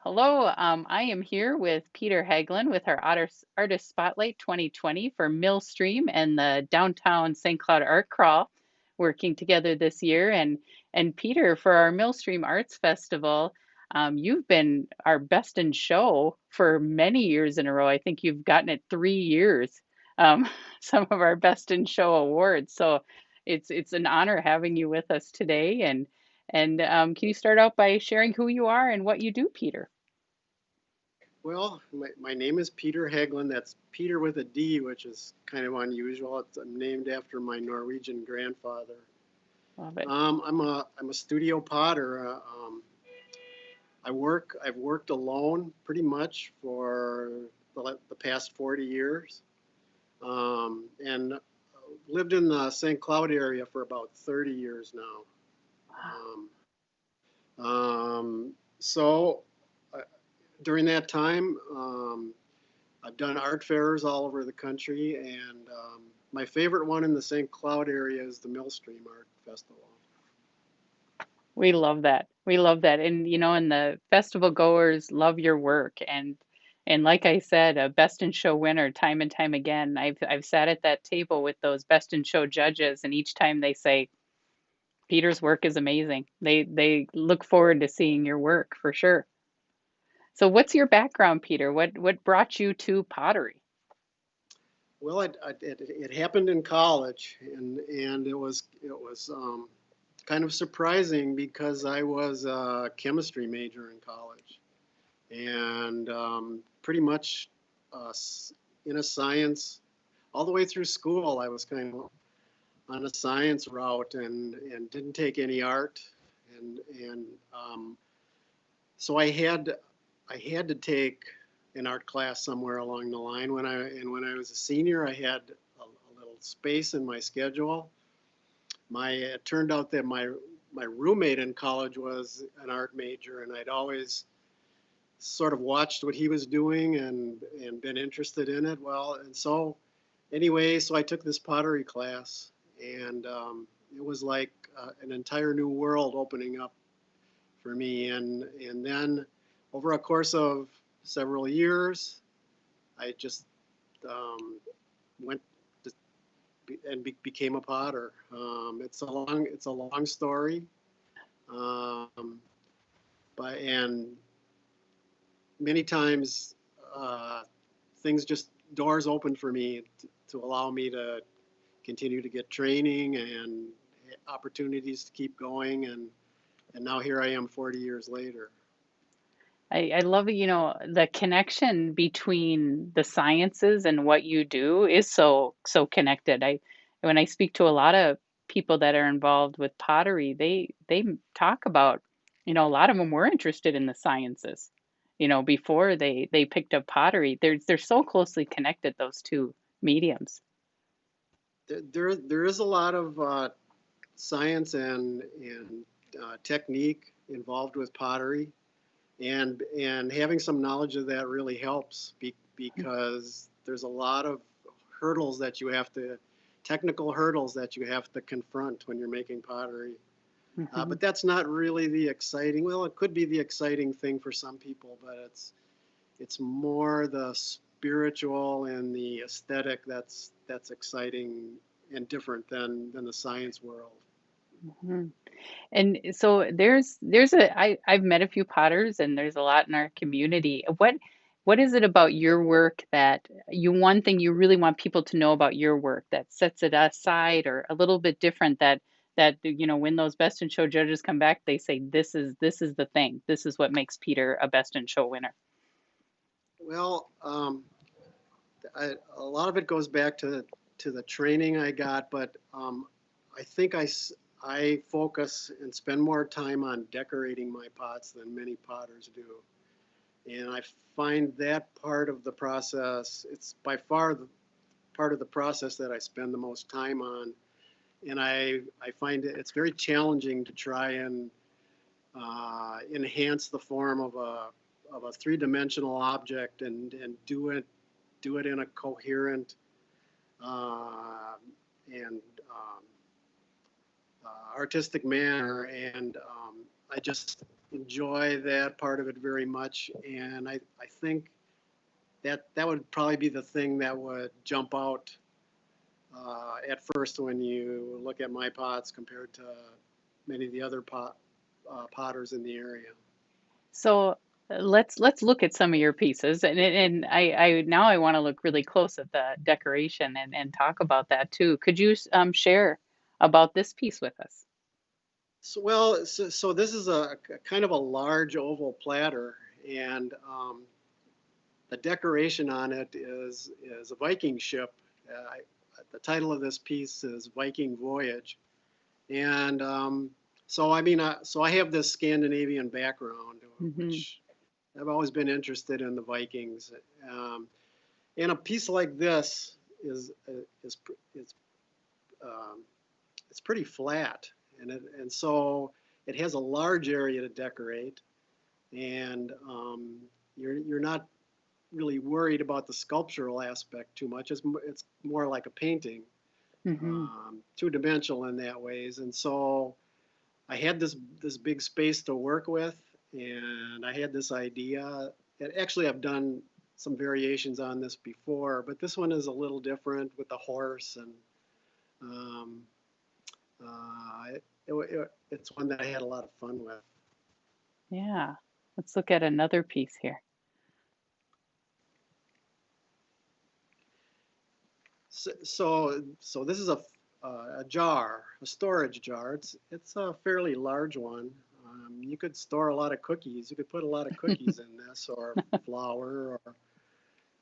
Hello, I am here with Peter Hegland with our Artist Spotlight 2020 for Millstream and the Downtown St. Cloud Art Crawl working together this year. And Peter, for our Millstream Arts Festival, you've been our best in show for many years in a row. I think you've gotten it 3 years, some of our best in show awards. So it's an honor having you with us today. And can you start out by sharing who you are and what you do, Peter? Well, my name is Peter Hegland. That's Peter with a D, which is kind of unusual. I'm named after my Norwegian grandfather. Love it. I'm a studio potter. I've worked alone pretty much for the past 40 years, and lived in the St. Cloud area for about 30 years now. So uh, during that time, I've done art fairs all over the country, and my favorite one in the St. Cloud area is the Millstream Art Festival. We love that. We love that. And the festival goers love your work. And like I said, a best in show winner time and time again. I've sat at that table with those best in show judges, and each time they say, Peter's work is amazing. They look forward to seeing your work for sure. So what's your background, Peter? What brought you to pottery? Well, it happened in college, and it was kind of surprising because I was a chemistry major in college, and pretty much in a science all the way through school. I was kind of on a science route and didn't take any art, and so I had to take an art class somewhere along the line. When I was a senior, I had a little space in my schedule. It turned out that my roommate in college was an art major, and I'd always sort of watched what he was doing and been interested in it. Well, and so anyway, so I took this pottery class, and it was like an entire new world opening up for me. And then over a course of several years, I just went and became a potter. It's a long story, um, but and many times uh, things just doors opened for me to allow me to continue to get training and opportunities to keep going, and now here I am 40 years later. I love, the connection between the sciences and what you do is so connected. When I speak to a lot of people that are involved with pottery, they talk about, a lot of them were interested in the sciences, before they picked up pottery. They're so closely connected, those two mediums. There is a lot of science and technique involved with pottery, and having some knowledge of that really helps because there's a lot of hurdles that you have to technical hurdles that you have to confront when you're making pottery. Hmm. But that's not really the exciting. Well, it could be the exciting thing for some people, but it's more the spiritual and the aesthetic that's exciting and different than the science world. Hmm. And so I've met a few potters and there's a lot in our community. What is it about your work that one thing you really want people to know about your work that sets it aside or a little bit different that when those best in show judges come back, they say this is the thing. This is what makes Peter a best in show winner. Well, a lot of it goes back to the training I got, but I think I focus and spend more time on decorating my pots than many potters do. And I find that part of the process, it's by far the part of the process that I spend the most time on. And I find it's very challenging to try and enhance the form of a three-dimensional object and do it in a coherent uh, and artistic manner. And I just enjoy that part of it very much, and I think that would probably be the thing that would jump out at first when you look at my pots compared to many of the other potters in the area. So let's look at some of your pieces, and I now I want to look really close at the decoration and talk about that too. Could you share about this piece with us? So this is a kind of a large oval platter, and the decoration on it is a Viking ship. The title of this piece is Viking Voyage, and so I have this Scandinavian background, Hmm. which I've always been interested in the Vikings, um, and a piece like this is um, it's pretty flat, and so it has a large area to decorate, and you're not really worried about the sculptural aspect too much. It's more like a painting, Hmm. two-dimensional in that ways. And so I had this big space to work with, and I had this idea. And actually, I've done some variations on this before, but this one is a little different with the horse, and um, it's one that I had a lot of fun with. Yeah. Let's look at another piece here. So this is a jar, a storage jar. It's a fairly large one. You could store a lot of cookies. You could put a lot of cookies in this, or flour, or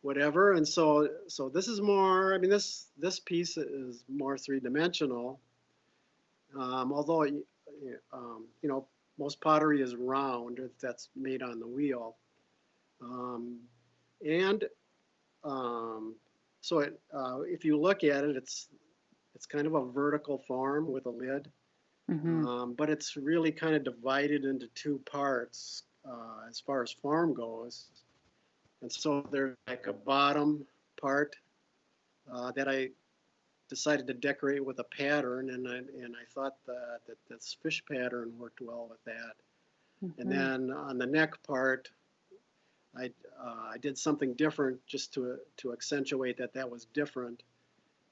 whatever. And so this is more. I mean, this piece is more three-dimensional. Although you know, most pottery is round. That's made on the wheel. Um, and um, if you look at it, it's kind of a vertical form with a lid, Hmm. but it's really kind of divided into two parts as far as form goes. And so there's like a bottom part that I decided to decorate with a pattern, and I thought that this fish pattern worked well with that. And Hmm. then on the neck part, I I did something different just to accentuate that was different.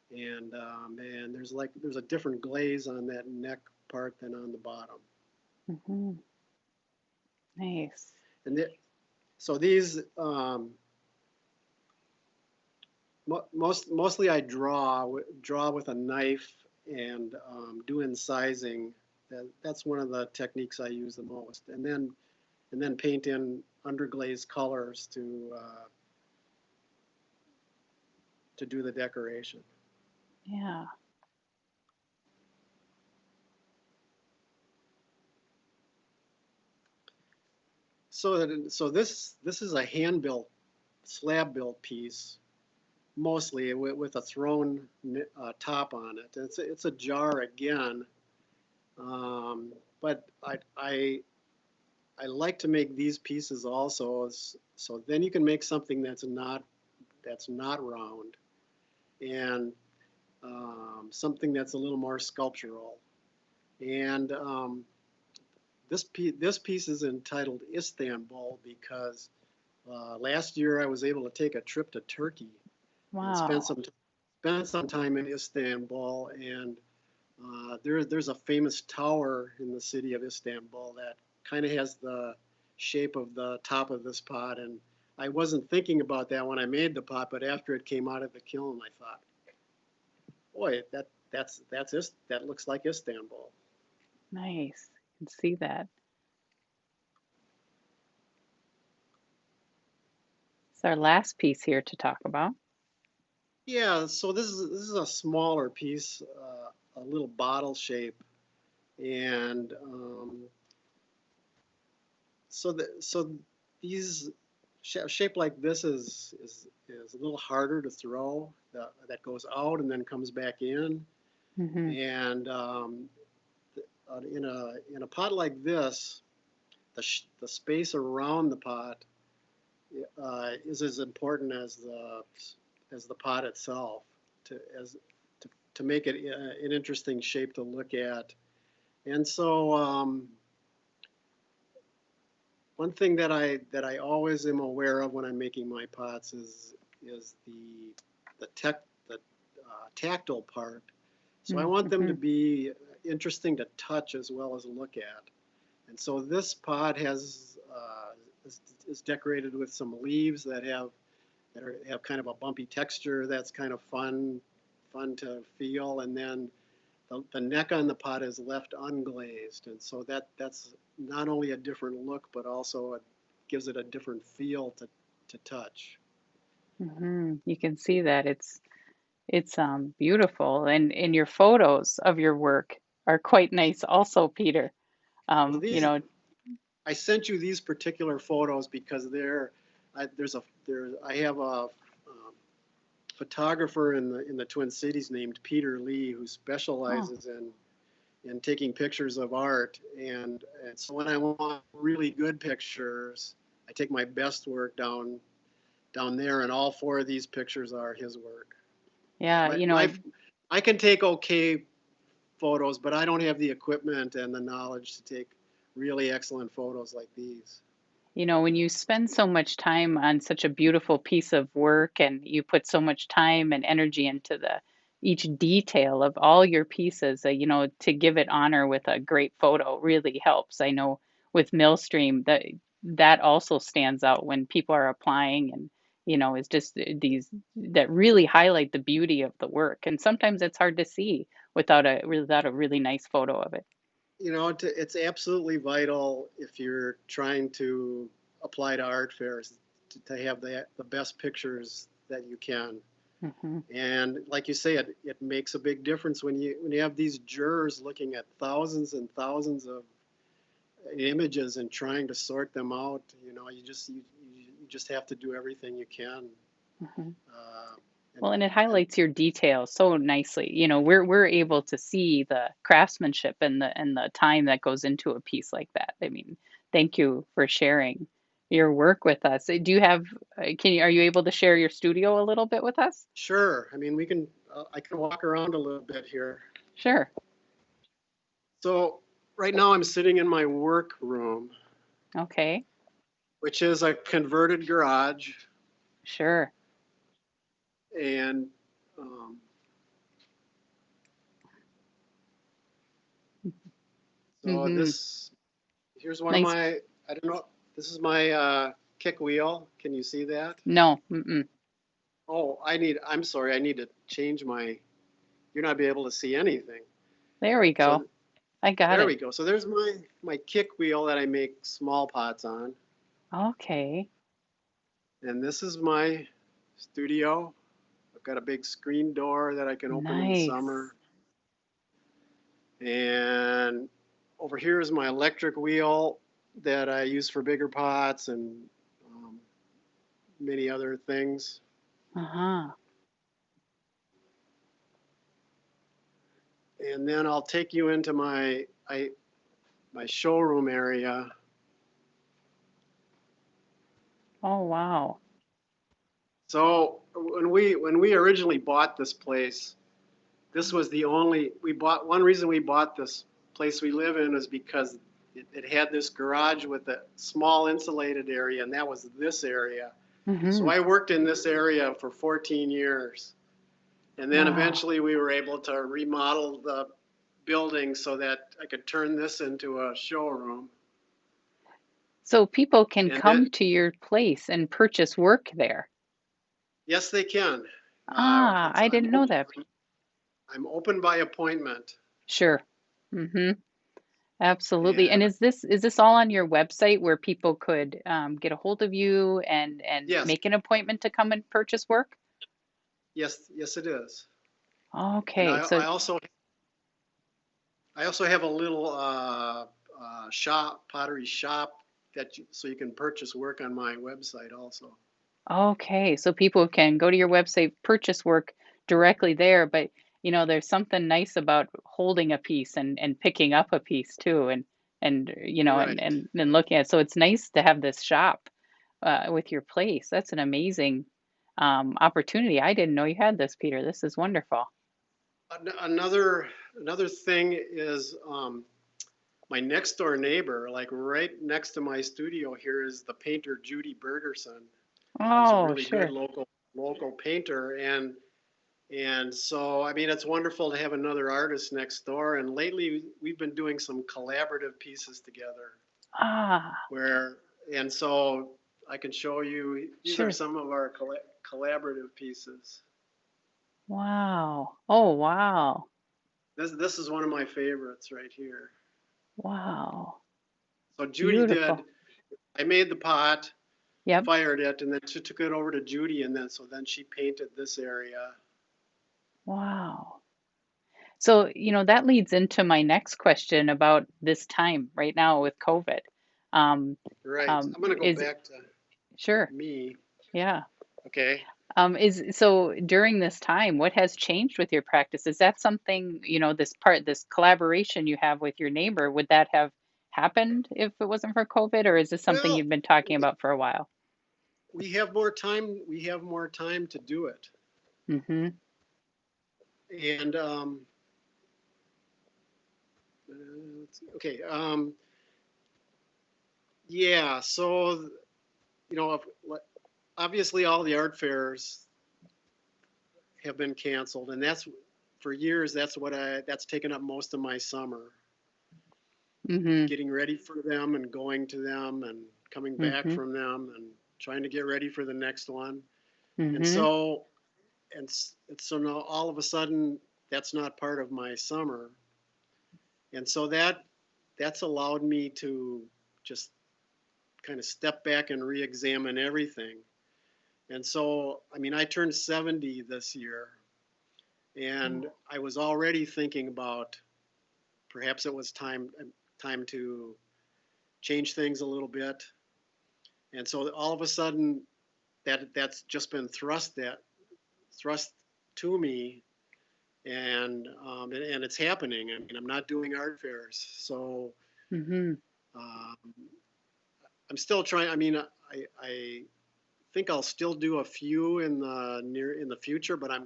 And there's a different glaze on that neck part than on the bottom. Hmm. Nice. And so these mostly I draw with a knife and do incising. That's one of the techniques I use the most. And then paint in underglaze colors to do the decoration. Yeah. So this is a hand built slab built piece, mostly with a thrown top on it. It's a jar again, but I like to make these pieces also, so then you can make something that's not round, and something that's a little more sculptural. And this piece is entitled Istanbul because last year I was able to take a trip to Turkey and Wow. spent some time in Istanbul, and there's a famous tower in the city of Istanbul that kind of has the shape of the top of this pot. And I wasn't thinking about that when I made the pot, but after it came out of the kiln, I thought, boy, that looks like Istanbul. Nice. I can see that. It's our last piece here to talk about. Yeah, so this is a smaller piece, a little bottle shape, and so these shape like this is a little harder to throw. That goes out and then comes back in. Hmm. And in a pot like this, the space around the pot is as important as the pot itself to as to make it an interesting shape to look at. And so one thing that I always am aware of when I'm making my pots is the tech the tactile part. So I want them to Mm-hmm. be interesting to touch as well as look at. And so this pot is decorated with some leaves have kind of a bumpy texture that's kind of fun to feel. And then the neck on the pot is left unglazed, and so that's not only a different look, but also it gives it a different feel to touch. Mm-hmm. You can see that it's beautiful, and your photos of your work are quite nice also, Peter. Well, You know, I sent you these particular photos because I have a photographer in the Twin Cities named Peter Lee who oh, specializes in taking pictures of art, and so when I want really good pictures, I take my best work down there, and all four of these pictures are his work. yeah, I can take okay photos, but I don't have the equipment and the knowledge to take really excellent photos like these. when you spend so much time on such a beautiful piece of work and you put so much time and energy into the each detail of all your pieces, to give it honor with a great photo really helps. I know with Millstream that also stands out when people are applying and is just these that really highlight the beauty of the work. And sometimes it's hard to see without a really nice photo of it. It's absolutely vital if you're trying to apply to art fairs to have the best pictures that you can. Hmm. And like you say, it makes a big difference when you have these jurors looking at thousands and thousands of images and trying to sort them out. You just have to do everything you can. Hmm. Uh, and Well, and it and highlights your details so nicely. We're able to see the craftsmanship and the time that goes into a piece like that. I mean, thank you for sharing your work with us. Do you have, are you able to share your studio a little bit with us? sure, I mean, I can walk around a little bit here. Sure. So right now I'm sitting in my work room, Okay. which is a converted garage, Sure. and um, so Mm-hmm. here's one of Nice. my, I don't know, this is my kick wheel. Can you see that? No. Mm-mm. Oh, I'm sorry, I need to change you're not be able to see anything. There we go. So I got there it. we go. So there's my kick wheel that I make small pots on. Okay. And this is my studio. I've got a big screen door that I can open in the Nice. summer. And over here is my electric wheel that I use for bigger pots and um, many other things. Uh-huh. And then I'll take you into my showroom area. Oh, wow. So when we originally bought this place, this was the only we bought. One reason we bought this place we live in is because it had this garage with a small insulated area, and that was this area. So Mm-hmm. I worked in this area for 14 years, and then Wow. eventually we were able to remodel the building so that I could turn this into a showroom. So people can And then come to your place and purchase work there. yes, they can. Ah, I didn't know that. I'm open by appointment, Sure. Mm-hmm. Absolutely. And and is this all on your website where people could get a hold of you and yes, make an appointment to come and purchase work? yes, it is. And Okay. So, I also have a little pottery shop so you can purchase work on my website also. okay. So people can go to your website, purchase work directly there, but there's something nice about holding a piece and picking up a piece too and Right. and looking at it. So it's nice to have this shop with your place. That's an amazing opportunity. I didn't know you had this, Peter. This is wonderful. Another thing is my next door neighbor, like right next to my studio here, is the painter Judy Bergerson, who's a Oh, really good sure. local painter. And so, I mean, it's wonderful to have another artist next door. And lately, we've been doing some collaborative pieces together Ah, where, and so I can show you, these are sure. some of our collaborative pieces. Wow. Oh, wow. This is one of my favorites right here. Wow. So Judy did, Beautiful. I made the pot, Yep. fired it, and then she took it over to Judy, and then she painted this area. Wow. So, that leads into my next question about this time right now with COVID. Um, Right. I'm gonna go is back to sure. me. Yeah. Okay. Is so during this time, what has changed with your practice? Is that something, this collaboration you have with your neighbor, would that have happened if it wasn't for COVID, or is this something Well, you've been talking we, about for a while? we have more time. We have more time to do it. Mm-hmm. And okay. Yeah. So you know, obviously all the art fairs have been canceled, and that's for years. That's taken up most of my summer, Mm-hmm. getting ready for them and going to them and coming back Mm-hmm. from them and trying to get ready for the next one. And Mm-hmm. so so now all of a sudden that's not part of my summer, and so that's allowed me to just kind of step back and re-examine everything. And so, I mean, I turned 70 this year, and Oh. I was already thinking about perhaps it was time to change things a little bit. And so all of a sudden, that's just been thrust to me, and it's happening. I mean, I'm not doing art fairs, so Mm-hmm. um, I'm still trying. I mean, I think I'll still do a few in the future, but I'm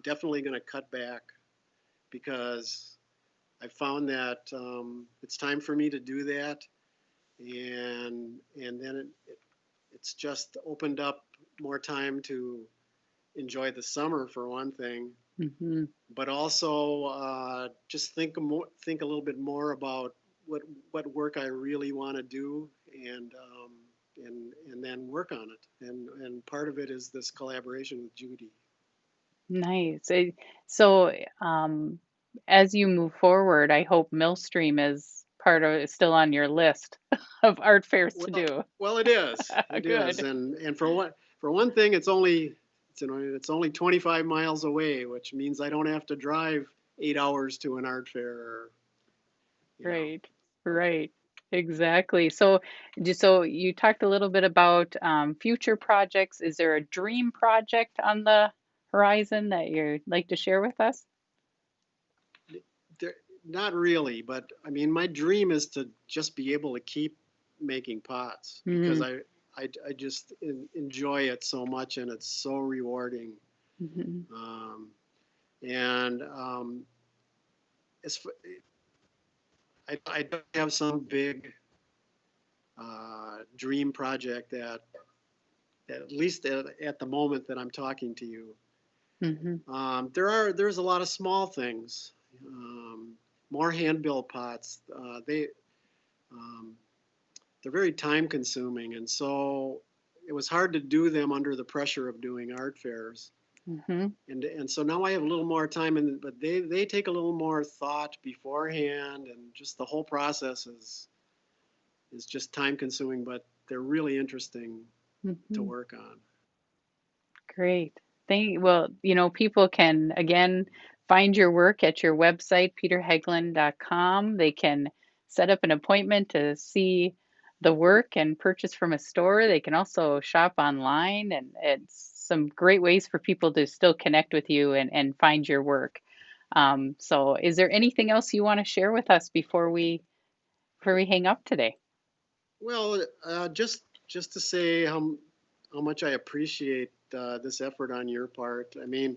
definitely gonna cut back because I found that it's time for me to do that, and then it's just opened up more time to enjoy the summer for one thing, Mm-hmm. but also just think a little bit more about what work I really want to do, and then work on it. And part of it is this collaboration with Judy. Nice. So, um, as you move forward, I hope Millstream is still on your list of art fairs to Well, do. well, it is, Good. and for one thing, it's only 25 miles away, which means I don't have to drive 8 hours to an art fair, or, you know. Right. Right. Exactly. So you talked a little bit about future projects. Is there a dream project on the horizon that you'd like to share with us? There, not really, but I mean, my dream is to just be able to keep making pots because Mm-hmm. I just enjoy it so much, and it's so rewarding. Mm-hmm. Um, and it's, I don't have some big dream project that at least at the moment that I'm talking to you. Mm-hmm. There's a lot of small things, um, more hand built pots. Um, they're very time consuming, and so it was hard to do them under the pressure of doing art fairs. Mm-hmm. And so now I have a little more time, but they take a little more thought beforehand, and just the whole process is just time consuming, but they're really interesting to Mm-hmm. work on. Great. Well, people can again find your work at your website, peterhegland.com. They can set up an appointment to see the work and purchase from a store. They can also shop online, and it's some great ways for people to still connect with you and find your work. So is there anything else you want to share with us before we hang up today? Well, just to say how much I appreciate this effort on your part. I mean,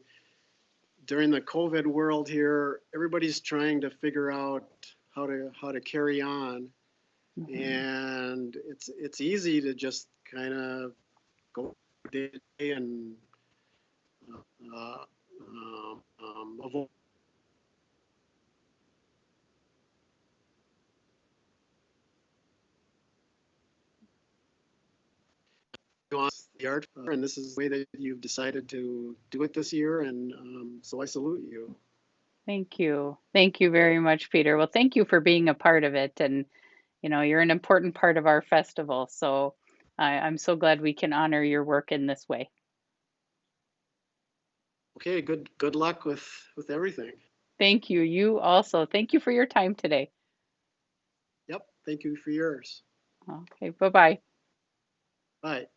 during the COVID world here, everybody's trying to figure out how to carry on. Hmm. And it's easy to just kind of go day to day and uh, avoid the art. And this is the way that you've decided to do it this year, and so I salute you. Thank you. Thank you very much, Peter. Well, thank you for being a part of it. And, you're an important part of our festival. So I'm so glad we can honor your work in this way. Okay, good luck with everything. Thank you. You also. Thank you for your time today. Yep, thank you for yours. Okay, bye bye. Bye.